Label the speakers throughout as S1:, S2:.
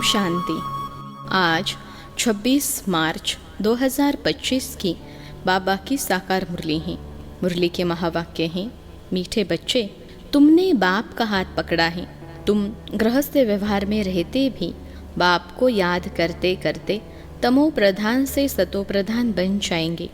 S1: शांति। आज 26 मार्च 2025 की बाबा की साकार मुरली है। मुरली के महावाक्य हैं, मीठे बच्चे, तुमने बाप का हाथ पकड़ा है। तुम गृहस्थ व्यवहार में रहते भी बाप को याद करते करते तमो प्रधान से सतो प्रधान बन जाएंगे।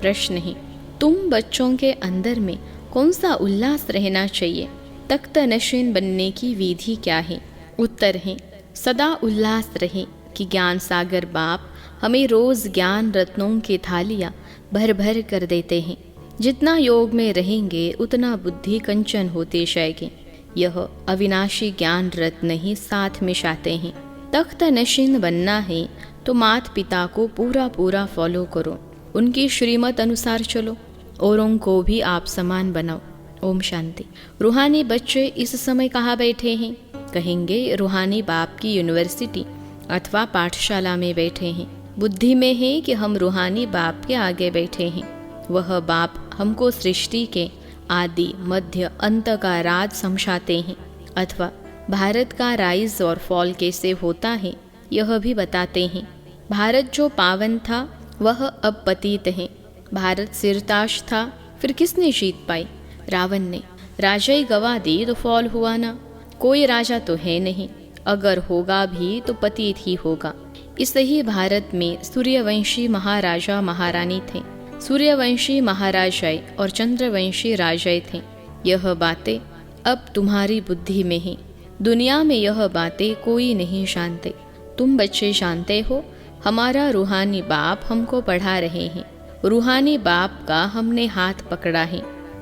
S1: प्रश्न है, तुम बच्चों के अंदर में कौन सा उल्लास रहना चाहिए? तख्त नशीन बनने की विधि क्या है? उत्तर है, सदा उल्लास रहे कि ज्ञान सागर बाप हमें रोज ज्ञान रत्नों की थालियाँ भर भर कर देते हैं। जितना योग में रहेंगे उतना बुद्धि कंचन होते जाएगी। यह अविनाशी ज्ञान रत्न ही साथ में शाते हैं। तख्त नशीन बनना है तो माता पिता को पूरा पूरा फॉलो करो, उनकी श्रीमत अनुसार चलो, औरों को भी आप समान बनाओ। ओम शांति। रूहानी बच्चे इस समय कहाँ बैठे हैं? कहेंगे रूहानी बाप की यूनिवर्सिटी अथवा पाठशाला में बैठे हैं। बुद्धि में है कि हम रूहानी बाप के आगे बैठे हैं। वह बाप हमको सृष्टि के आदि मध्य अंत का राज समझाते हैं, अथवा भारत का राइज और फॉल कैसे होता है यह भी बताते हैं। भारत जो पावन था वह अब पतित है। भारत सिरताश था, फिर किसने जीत पाई? रावण ने। राजा ही गवा दी तो फॉल हुआ ना। कोई राजा तो है नहीं, अगर होगा भी तो पतित ही होगा। इस ही भारत में सूर्यवंशी महाराजा महारानी थे। सूर्यवंशी महाराजाएं और चंद्रवंशी राजाएं थे। यह बातें अब तुम्हारी बुद्धि में है। दुनिया में यह बातें कोई नहीं जानते। तुम बच्चे जानते हो, हमारा रूहानी बाप हमको पढ़ा रहे हैं। रूहानी बाप का हमने हाथ पकड़ा है।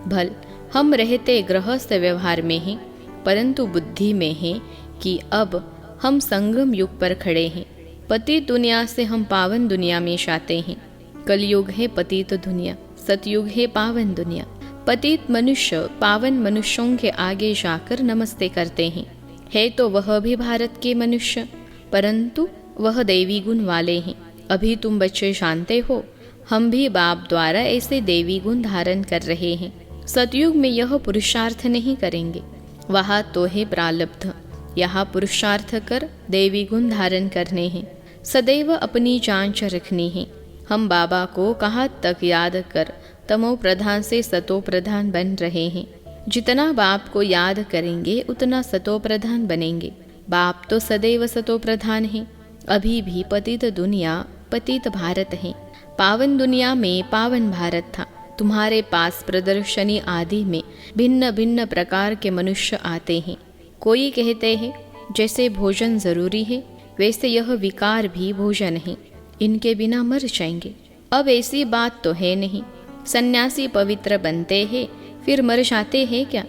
S1: भल हम रहते गृहस्थ व्यवहार में हैं, परंतु बुद्धि में है कि अब हम संगम युग पर खड़े हैं। पतित दुनिया से हम पावन दुनिया में जाते हैं। कलयुग है पतित दुनिया, सतयुग है पावन दुनिया। पतित मनुष्य पावन मनुष्यों के आगे जाकर नमस्ते करते हैं। है तो वह भी भारत के मनुष्य, परंतु वह दैवी गुण वाले हैं। अभी तुम बच्चे जानते हो, हम भी बाप द्वारा ऐसे दैवी गुण धारण कर रहे हैं। सतयुग में यह पुरुषार्थ नहीं करेंगे, वहाँ तो है प्रालब्ध। यहाँ पुरुषार्थ कर दैवी गुण धारण करने हैं। सदैव अपनी जांच रखनी है। हम बाबा को कहाँ तक याद कर तमो प्रधान से सतो प्रधान बन रहे हैं। जितना बाप को याद करेंगे उतना सतो प्रधान बनेंगे। बाप तो सदैव सतो प्रधान है। अभी भी पतित दुनिया पतित भारत है। पावन दुनिया में पावन भारत था। तुम्हारे पास प्रदर्शनी आदि में भिन्न भिन्न प्रकार के मनुष्य आते हैं। कोई कहते हैं जैसे भोजन जरूरी है वैसे यह विकार भी भोजन है, इनके बिना मर जाएंगे। अब ऐसी बात तो है नहीं। सन्यासी पवित्र बनते हैं फिर मर जाते हैं क्या?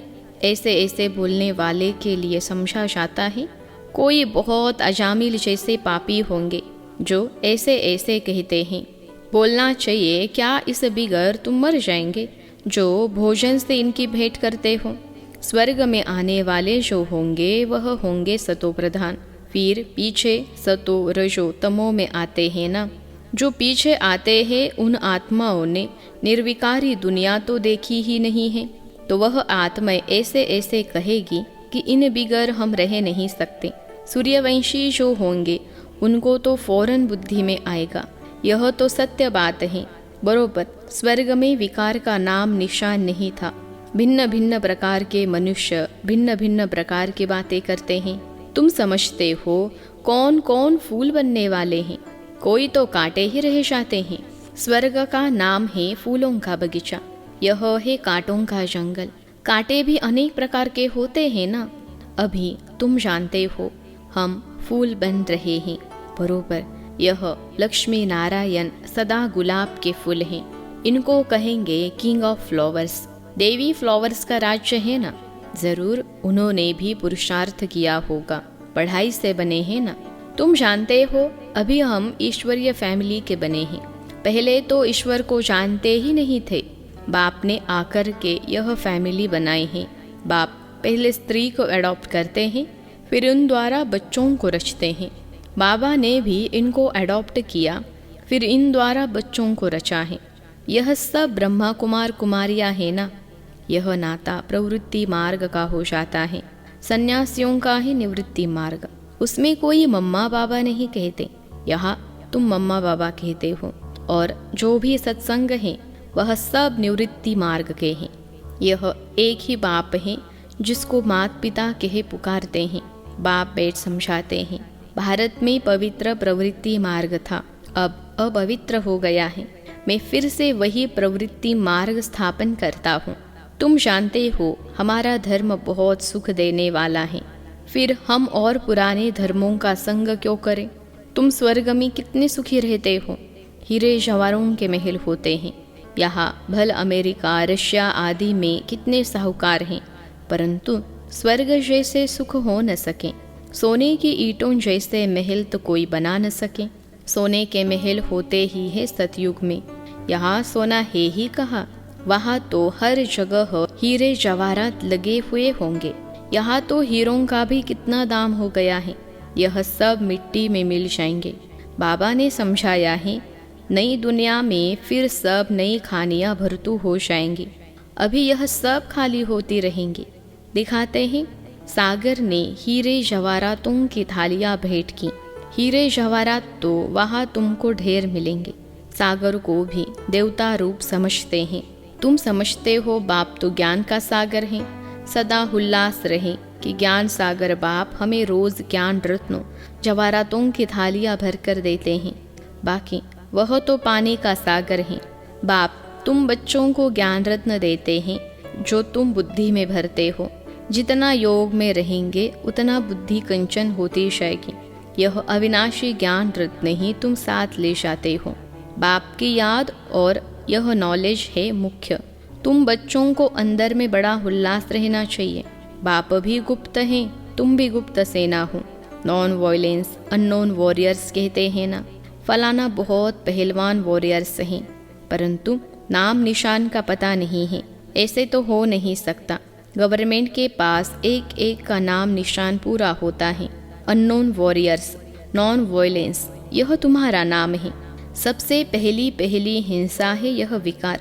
S1: ऐसे ऐसे बोलने वाले के लिए समझा जाता है कोई बहुत अजामिल जैसे पापी होंगे जो ऐसे ऐसे कहते हैं। बोलना चाहिए क्या इस बिगर तुम मर जाएंगे जो भोजन से इनकी भेंट करते हो। स्वर्ग में आने वाले जो होंगे वह होंगे सतो प्रधान। फिर पीछे सतो रजो तमो में आते हैं ना। जो पीछे आते हैं उन आत्माओं ने निर्विकारी दुनिया तो देखी ही नहीं है, तो वह आत्मा ऐसे ऐसे कहेगी कि इन बिगर हम रह नहीं सकते। सूर्यवंशी जो होंगे उनको तो फौरन बुद्धि में आएगा। यह तो सत्य बात है। बरोबर स्वर्ग में विकार का नाम निशान नहीं था। भिन्न भिन्न प्रकार के मनुष्य भिन्न भिन्न प्रकार की बातें करते हैं। तुम समझते हो कौन कौन फूल बनने वाले हैं? कोई तो कांटे ही रह जाते हैं। स्वर्ग का नाम है फूलों का बगीचा, यह है कांटों का जंगल। कांटे भी अनेक प्रकार के होते हैं ना। अभी तुम जानते हो हम फूल बन रहे हैं। बरोबर यह लक्ष्मी नारायण सदा गुलाब के फूल हैं। इनको कहेंगे king of flowers. Devi flowers का राज्य है ना। जरूर उन्होंने भी पुरुषार्थ किया होगा, पढ़ाई से बने हैं ना। तुम जानते हो अभी हम ईश्वरीय फैमिली के बने हैं। पहले तो ईश्वर को जानते ही नहीं थे। बाप ने आकर के यह फैमिली बनाई है। बाप पहले स्त्री को अडॉप्ट करते हैं, फिर उन द्वारा बच्चों को रचते हैं। बाबा ने भी इनको अडॉप्ट किया, फिर इन द्वारा बच्चों को रचा है। यह सब ब्रह्मा कुमार कुमारियाँ है ना। यह नाता प्रवृत्ति मार्ग का हो जाता है। सन्यासियों का ही निवृत्ति मार्ग। उसमें कोई मम्मा बाबा नहीं कहते, यहाँ तुम मम्मा बाबा कहते हो। और जो भी सत्संग हैं वह सब निवृत्ति मार्ग के हैं। यह एक ही बाप है जिसको माता पिता कहे पुकारते हैं। बाप बेट समझाते हैं, भारत में पवित्र प्रवृत्ति मार्ग था, अब अपवित्र हो गया है। मैं फिर से वही प्रवृत्ति मार्ग स्थापन करता हूँ। तुम जानते हो हमारा धर्म बहुत सुख देने वाला है, फिर हम और पुराने धर्मों का संग क्यों करें। तुम स्वर्ग में कितने सुखी रहते हो, हीरे जवाहरों के महल होते हैं। यहाँ भल अमेरिका रशिया आदि में कितने साहूकार हैं, परंतु स्वर्ग जैसे सुख हो न सके। सोने की ईंटों जैसे महल तो कोई बना न सके। सोने के महल होते ही है सतयुग में, यहाँ सोना है ही कहाँ, वहाँ तो हर जगह हीरे जवाहरात लगे हुए होंगे। यहाँ तो हीरों का भी कितना दाम हो गया है, यह सब मिट्टी में मिल जाएंगे। बाबा ने समझाया है, नई दुनिया में फिर सब नई खानियाँ भरतू हो जाएंगी, अभी यह सब खाली होती रहेंगी। दिखाते हैं, सागर ने हीरे जवाहरातों की थालियाँ भेंट की। हीरे जवाहरात तो वहाँ तुमको ढेर मिलेंगे। सागर को भी देवता रूप समझते हैं। तुम समझते हो बाप तो ज्ञान का सागर है। सदा उल्लास रहे कि ज्ञान सागर बाप हमें रोज ज्ञान रत्नों जवाहरातों की थालियाँ भर कर देते हैं, बाकी वह तो पानी का सागर है। बाप तुम बच्चों को ज्ञान रत्न देते हैं जो तुम बुद्धि में भरते हो। जितना योग में रहेंगे उतना बुद्धि कंचन होती जाएगी। यह अविनाशी ज्ञान रत्न ही तुम साथ ले जाते हो। बाप की याद और यह नॉलेज है मुख्य। तुम बच्चों को अंदर में बड़ा उल्लास रहना चाहिए। बाप भी गुप्त हैं, तुम भी गुप्त सेना हो। नॉन वायलेंस अननोन वॉरियर्स कहते हैं ना, फलाना बहुत पहलवान वॉरियर्स हैं, परंतु नाम निशान का पता नहीं है। ऐसे तो हो नहीं सकता। गवर्नमेंट के पास एक एक का नाम निशान पूरा होता है। अननोन वॉरियर्स, नॉन वायलेंस, यह तुम्हारा नाम है। सबसे पहली हिंसा है यह विकार,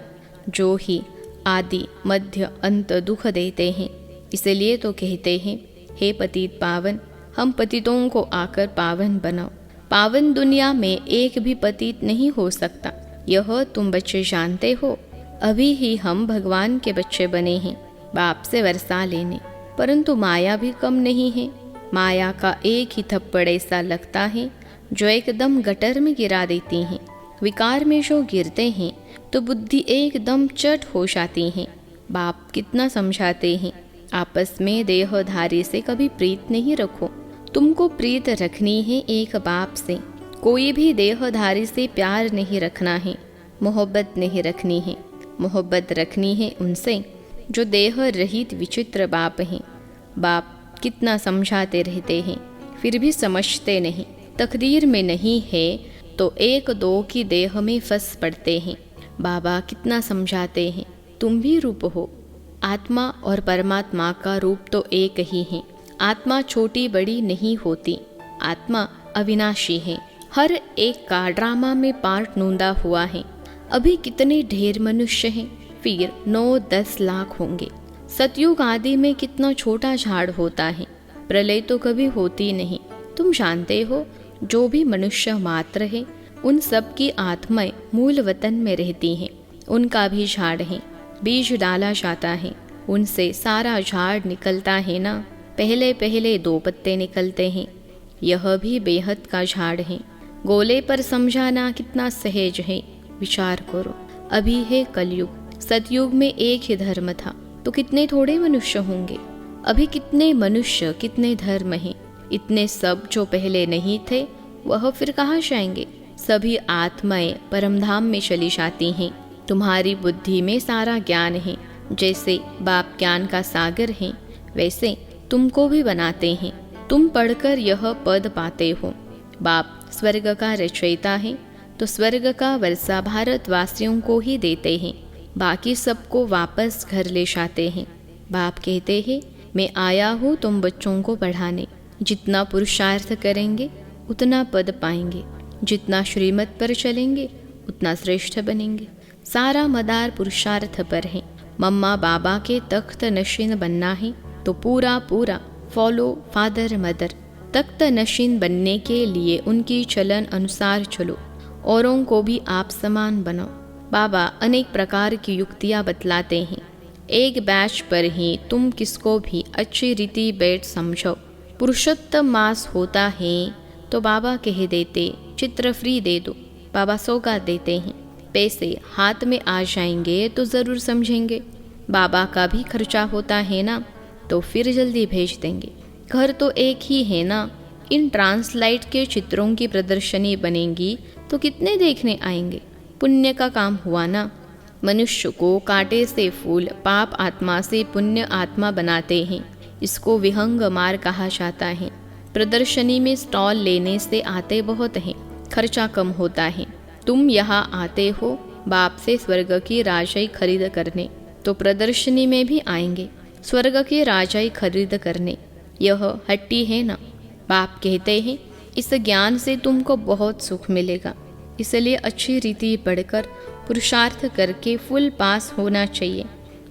S1: जो ही आदि मध्य अंत दुख देते हैं। इसलिए तो कहते हैं, हे पतित पावन, हम पतितों को आकर पावन बनाओ। पावन दुनिया में एक भी पतित नहीं हो सकता, यह तुम बच्चे जानते हो। अभी ही हम भगवान के बच्चे बने हैं, बाप से वर्षा लेने, परंतु माया भी कम नहीं है। माया का एक ही थप्पड़ ऐसा लगता है जो एकदम गटर में गिरा देती हैं। विकार में जो गिरते हैं तो बुद्धि एकदम चट हो जाती है। बाप कितना समझाते हैं, आपस में देहधारी से कभी प्रीत नहीं रखो। तुमको प्रीत रखनी है एक बाप से, कोई भी देहधारी से प्यार नहीं रखना है, मोहब्बत नहीं रखनी है। मोहब्बत रखनी है उनसे जो देह रहित विचित्र बाप हैं। बाप कितना समझाते रहते हैं, फिर भी समझते नहीं। तकदीर में नहीं है तो एक दो की देह में फंस पड़ते हैं। बाबा कितना समझाते हैं, तुम भी रूप हो। आत्मा और परमात्मा का रूप तो एक ही है। आत्मा छोटी बड़ी नहीं होती, आत्मा अविनाशी है। हर एक का ड्रामा में पार्ट नूंदा हुआ है। अभी कितने ढेर मनुष्य हैं, फिर 9-10 लाख होंगे। सतयुग आदि में कितना छोटा झाड़ होता है, प्रलय तो कभी होती नहीं। तुम जानते हो, जो भी मनुष्य मात्र है उन सब की आत्माएं मूल वतन में रहती हैं। उनका भी झाड़ है, बीज डाला जाता है, उनसे सारा झाड़ निकलता है ना। पहले पहले 2 पत्ते निकलते हैं, यह भी बेहद का झाड़ है। गोले पर समझाना कितना सहज है, विचार करो। अभी है कलयुग, सतयुग में एक ही धर्म था तो कितने थोड़े मनुष्य होंगे। अभी कितने मनुष्य कितने धर्म हैं। इतने सब जो पहले नहीं थे वह फिर कहाँ जाएंगे। सभी आत्माएं परमधाम में चली जाती हैं। तुम्हारी बुद्धि में सारा ज्ञान है। जैसे बाप ज्ञान का सागर हैं, वैसे तुमको भी बनाते हैं। तुम पढ़कर यह पद पाते हो, बाप स्वर्ग का रचयिता है, तो स्वर्ग का वर्षा भारतवासियों को ही देते हैं, बाकी सबको वापस घर ले जाते हैं। बाप कहते हैं, मैं आया हूँ तुम बच्चों को पढ़ाने। जितना पुरुषार्थ करेंगे उतना पद पाएंगे, जितना श्रीमत पर चलेंगे उतना श्रेष्ठ बनेंगे। सारा मदार पुरुषार्थ पर है। मम्मा बाबा के तख्त नशीन बनना है तो पूरा पूरा फॉलो फादर मदर, तख्त नशीन बनने के लिए उनकी चलन अनुसार चलो, औरों को भी आप समान बनाओ। बाबा अनेक प्रकार की युक्तियाँ बतलाते हैं। एक बैच पर ही तुम किसको भी अच्छी रीति बैठ समझो। पुरुषोत्तम मास होता है तो बाबा कह देते चित्र फ्री दे दो। बाबा सौगात देते हैं, पैसे हाथ में आ जाएंगे तो ज़रूर समझेंगे। बाबा का भी खर्चा होता है ना, तो फिर जल्दी भेज देंगे। घर तो एक ही है ना, इन ट्रांसलाइट के चित्रों की प्रदर्शनी बनेंगी तो कितने देखने आएंगे। पुण्य का काम हुआ ना। मनुष्य को कांटे से फूल, पाप आत्मा से पुण्य आत्मा बनाते हैं। इसको विहंग मार कहा जाता है। प्रदर्शनी में स्टॉल लेने से आते बहुत हैं, खर्चा कम होता है। तुम यहाँ आते हो बाप से स्वर्ग की राजाई खरीद करने, तो प्रदर्शनी में भी आएंगे स्वर्ग की राजाई खरीद करने। यह हट्टी है ना। बाप कहते हैं इस ज्ञान से तुमको बहुत सुख मिलेगा, इसलिए अच्छी रीति पढ़कर पुरुषार्थ करके फुल पास होना चाहिए।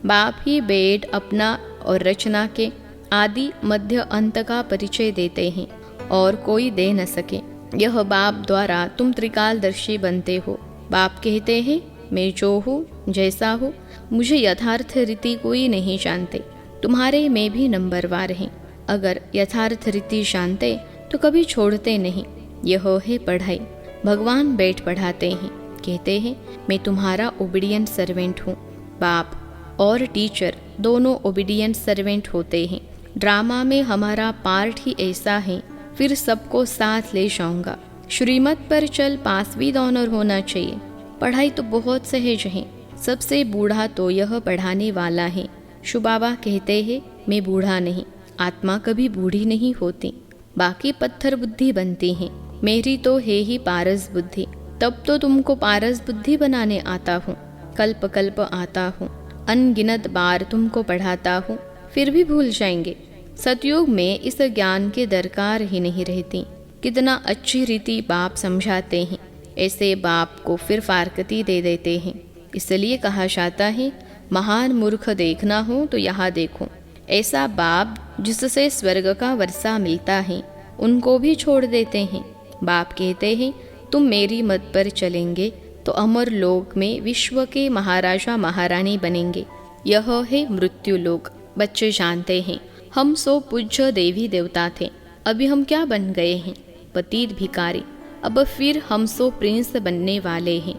S1: बाप ही वेद अपना और रचना के आदि मध्य अंत का परिचय देते हैं और कोई दे न सके। यह बाप द्वारा तुम त्रिकालदर्शी बनते हो। बाप कहते हैं मैं जो हूँ जैसा हूँ, मुझे यथार्थ रीति कोई नहीं जानते। तुम्हारे में भी नंबरवार हैं। अगर यथार्थ रीति जानते तो कभी छोड़ते नहीं। यह है पढ़ाई। भगवान बैठ पढ़ाते हैं, कहते हैं मैं तुम्हारा ओबीडियंट सर्वेंट हूँ। बाप और टीचर दोनों ओबीडियंट सर्वेंट होते हैं। ड्रामा में हमारा पार्ट ही ऐसा है, फिर सबको साथ ले जाऊंगा। श्रीमत पर चल पास विद ऑनर होना चाहिए। पढ़ाई तो बहुत सहज है। सबसे बूढ़ा तो यह पढ़ाने वाला है। शुबाबा कहते हैं मैं बूढ़ा नहीं, आत्मा कभी बूढ़ी नहीं होती। बाकी पत्थर बुद्धि बनती है, मेरी तो है ही पारस बुद्धि। तब तो तुमको पारस बुद्धि बनाने आता हूँ। कल्प कल्प आता हूँ, अनगिनत बार तुमको पढ़ाता हूँ, फिर भी भूल जाएंगे। सतयुग में इस ज्ञान की दरकार ही नहीं रहती। कितना अच्छी रीति बाप समझाते हैं। ऐसे बाप को फिर फारकती दे देते हैं। इसलिए कहा जाता है महान मूर्ख देखना हो तो यहाँ देखो। ऐसा बाप जिससे स्वर्ग का वर्षा मिलता है, उनको भी छोड़ देते हैं। बाप कहते हैं तुम मेरी मत पर चलेंगे तो अमर लोक में विश्व के महाराजा महारानी बनेंगे। यह है मृत्यु लोक। बच्चे जानते हैं हम सो पूज्य देवी देवता थे, अभी हम क्या बन गए हैं, पतित भिखारी। अब फिर हम सो प्रिंस बनने वाले हैं।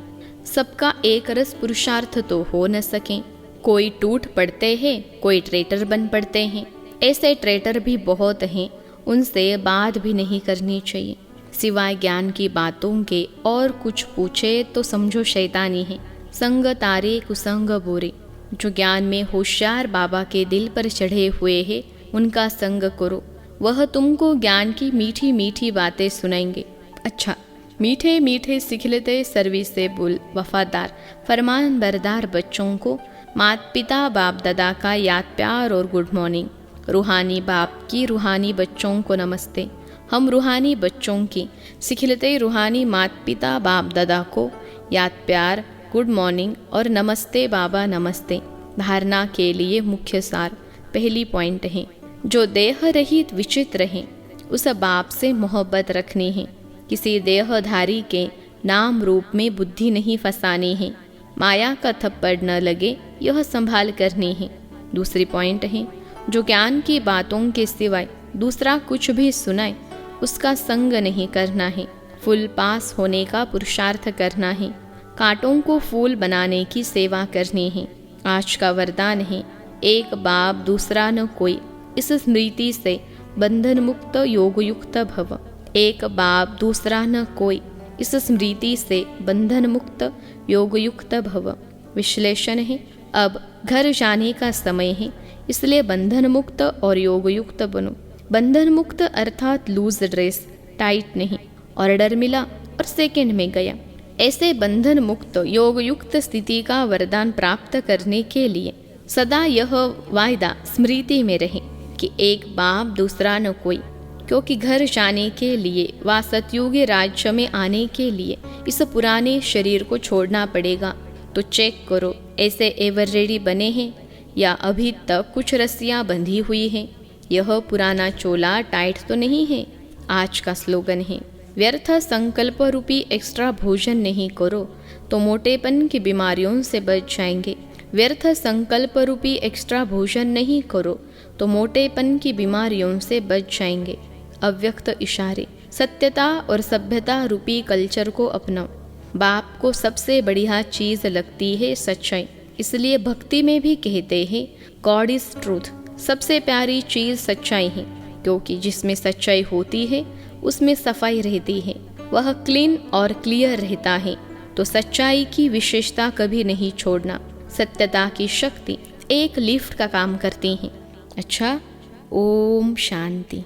S1: सबका एक रस पुरुषार्थ तो हो न सके। कोई टूट पड़ते हैं, कोई ट्रेटर बन पड़ते हैं। ऐसे ट्रेटर भी बहुत हैं, उनसे बात भी नहीं करनी चाहिए। सिवाय ज्ञान की बातों के और कुछ पूछे तो समझो शैतानी है। संग तारे कुसंग बोरे। जो ज्ञान में होशियार बाबा के दिल पर चढ़े हुए हैं, उनका संग करो। वह तुमको ज्ञान की मीठी मीठी बातें सुनाएंगे। अच्छा, मीठे मीठे सिखलते सर्विसेबल वफादार फरमान बरदार बच्चों को माता पिता बाप दादा का याद प्यार और गुड मॉर्निंग। रूहानी बाप की रूहानी बच्चों को नमस्ते। हम रूहानी बच्चों की सिखलते रूहानी माता पिता बाप दादा को याद प्यार, गुड मॉर्निंग और नमस्ते बाबा नमस्ते। धारणा के लिए मुख्य सार पहली पॉइंट है, जो देह रहित विचित्र है उस बाप से मोहब्बत रखनी है। किसी देहधारी के नाम रूप में बुद्धि नहीं फंसानी है। माया का थप्पड़ न लगे यह संभाल करनी है। दूसरी पॉइंट है, जो ज्ञान की बातों के सिवाय दूसरा कुछ भी सुनाए उसका संग नहीं करना है। फुल पास होने का पुरुषार्थ करना है। कांटों को फूल बनाने की सेवा करनी है। आज का वरदान है, एक बाप दूसरा न कोई, इस स्मृति से बंधन मुक्त योगयुक्त भव। एक बाप दूसरा न कोई, इस स्मृति से बंधन मुक्त योगयुक्त भव। विश्लेषण है, अब घर जाने का समय है, इसलिए बंधन मुक्त और योगयुक्त बनो। बंधन मुक्त अर्थात लूज ड्रेस, टाइट नहीं। ऑर्डर मिला और सेकंड में गया। ऐसे बंधन मुक्त योगयुक्त स्थिति का वरदान प्राप्त करने के लिए सदा यह वायदा स्मृति में रहे कि एक बाप दूसरा न कोई। क्योंकि घर जाने के लिए व सतयुगी राज्य में आने के लिए इस पुराने शरीर को छोड़ना पड़ेगा। तो चेक करो, ऐसे एवर रेडी बने हैं या अभी तक कुछ रस्सियाँ बंधी हुई हैं। यह पुराना चोला टाइट तो नहीं है। आज का स्लोगन है। व्यर्थ संकल्प रूपी एक्स्ट्रा भोजन नहीं करो तो मोटेपन की बीमारियों से बच जाएंगे। व्यर्थ संकल्प रूपी एक्स्ट्रा भोजन नहीं करो तो मोटेपन की बीमारियों से बच जाएंगे। अव्यक्त इशारे। सत्यता और सभ्यता रूपी कल्चर को अपनाओ। बाप को सबसे बढ़िया चीज़ लगती है सच्चाई, इसलिए भक्ति में भी कहते हैं गॉड इज ट्रूथ। सबसे प्यारी चीज़ सच्चाई है, क्योंकि जिसमें सच्चाई होती है उसमें सफाई रहती है, वह क्लीन और क्लियर रहता है। तो सच्चाई की विशेषता कभी नहीं छोड़ना। सत्यता की शक्ति एक लिफ्ट का काम करती है। अच्छा, ओम शांति।